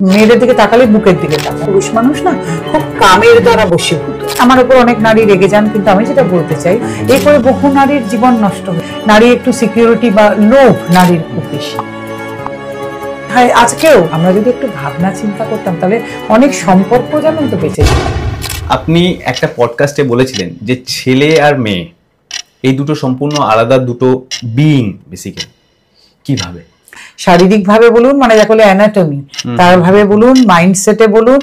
মেয়েদের দিকে তাকালে বুকের দিকে তাকায়। পুরুষ মানুষ না খুব কামের দ্বারা বশীভূত। আমার উপর অনেক নারী রেগে যান, কিন্তু আমি যেটা বলতে চাই, এই করে বহু নারীর জীবন নষ্ট হয়। নারী একটু সিকিউরিটি বা লোভ নারীর খুব বেশি। হ্যাঁ, আজকেও আমরা যদি একটু ভাবনা চিন্তা করতাম তাহলে অনেক সম্পর্ক যেমন তো বেঁচে যেত। আপনি একটা পডকাস্টে বলেছিলেন যে ছেলে আর মেয়ে এই দুটো সম্পূর্ণ আলাদা দুটো বিইং বেসিক্যালি। কিভাবে? শারীরিকভাবে বলুন, মানে যাকে বলে অ্যানাটমি, তার ভাবে বলুন, মাইন্ডসেটে বলুন,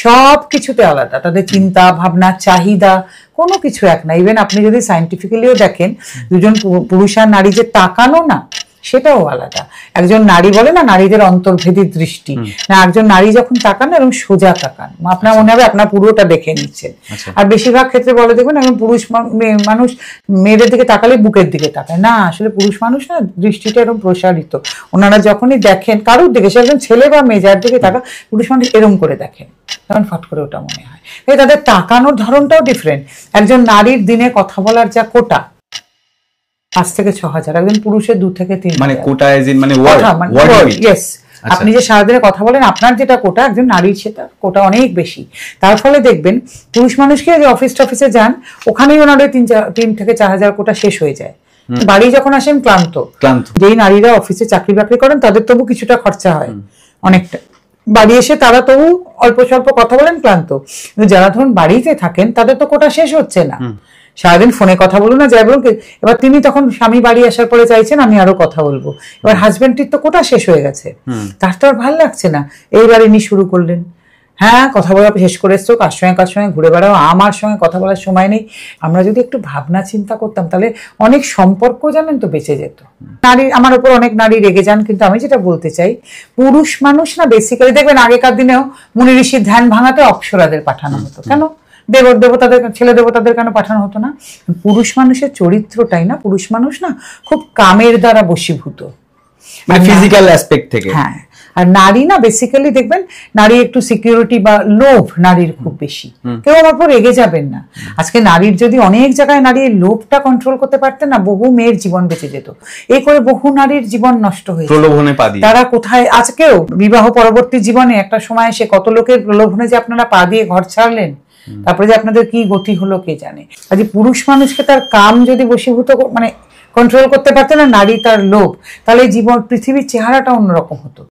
সব কিছুতে আলাদা। তাদের চিন্তা ভাবনা, চাহিদা কোনো কিছু এক না। ইভেন আপনি যদি সায়েন্টিফিক্যালিও দেখেন, দুজন পুরুষ আর নারী যে তাকানো না, সেটাও আলাদা। একজন নারী বলে না নারীদের অন্তর্ভেদী দৃষ্টি, না একজন নারী যখন তাকান এবং সোজা তাকান, আপনার মনে হবে আপনার পুরোটা দেখে নিচ্ছেন। আর বেশিরভাগ ক্ষেত্রে বলে দেখবেন এখন পুরুষ মানুষ মেয়েদের দিকে তাকালে বুকের দিকে তাকায় না। আসলে পুরুষ মানুষ না দৃষ্টিটা এরকম প্রসারিত। ওনারা যখনই দেখেন কারোর দিকে, সে একজন ছেলে বা মেয়ে যার দিকে তাকা, পুরুষ মানুষ এরম করে দেখেন, তখন ফট করে ওটা মনে হয়। তাদের তাকানোর ধরনটাও ডিফারেন্ট। একজন নারীর দিনে কথা বলার যা কোটা 5 থেকে 6,000, একজন পুরুষের 2 থেকে 3,000। মানে কোটা ইজ ইন মানে ওয়ার্ড। ইয়েস, আপনি যে সারাদিনে কথা বলেন, আপনার যেটা কোটা, একজন নারীর সেটা কোটা অনেক বেশি। তার ফলে দেখবেন পুরুষ মানুষকে যে অফিসে যান, ওখানেই ওনাদের 3 থেকে 4,000 কোটা শেষ হয়ে যায়। বাড়ি যখন আসেন ক্লান্ত। যেই নারীরা অফিসে চাকরি বাকরি করেন তাদের তবু কিছুটা খরচা হয়, অনেকটা। বাড়ি এসে তারা তবু অল্প স্বল্প কথা বলেন, ক্লান্ত। কিন্তু যারা ধরুন বাড়িতে থাকেন তাদের তো কোটা শেষ হচ্ছে না। সারাদিন ফোনে কথা বলুন না, যাই বলুন। এবার তিনি তখন স্বামী বাড়ি আসার পরে চাইছেন আমি আরো কথা বলবো। এবার হাজবেন্ডটির তো কোটা শেষ হয়ে গেছে, তার তো আর ভাল লাগছে না। এইবার ইনি শুরু করলেন, হ্যাঁ কথা বলা শেষ করে এসছো, কার সঙ্গে ঘুরে বেড়াও, আমার সঙ্গে কথা বলার সময় নেই। আমরা যদি একটু ভাবনা চিন্তা করতাম তাহলে অনেক সম্পর্ক জানেন তো বেঁচে যেত। নারী, আমার উপর অনেক নারী রেগে যান, কিন্তু আমি যেটা বলতে চাই, পুরুষ মানুষ না বেসিক্যালি দেখবেন আগেকার দিনেও মুনি ঋষির ধ্যান ভাঙাতে অপ্সরাদের পাঠানো হতো। কেন? দেবতাদের, ছেলে দেবতাদের কেন পাঠানো হতো না? পুরুষ মানুষের চরিত্রটাই না, পুরুষ মানুষ না খুব কামের দ্বারা বশীভূত, মানে ফিজিক্যাল অ্যাসপেক্ট থেকে। হ্যাঁ, আর নারী না বেসিক্যালি দেখবেন নারী একটু সিকিউরিটি বা লোভ নারীর খুব বেশি। কেউ আমার উপর রেগে যাবেন না। আজকে নারীর যদি অনেক জায়গায় নারীর লোভটা কন্ট্রোল করতে পারতেন না, বহু মেয়ের জীবন বেঁচে যেত। এই করে বহু নারীর জীবন নষ্ট হয়েছে প্রলোভনে পা দিয়ে। তারা কোথায় আজকেও বিবাহ পরবর্তী জীবনে একটা সময় এসে কত লোকের প্রলোভনে যে আপনারা পা দিয়ে ঘর ছাড়লেন, তারপরে যে আপনাদের কি গতি হলো কে জানে। আজ পুরুষ মানুষকে তার কাম যদি বশীভূত মানে কন্ট্রোল করতে পারতেন না, নারী তার লোভ, তাহলে জীবন পৃথিবীর চেহারাটা অন্যরকম হতো।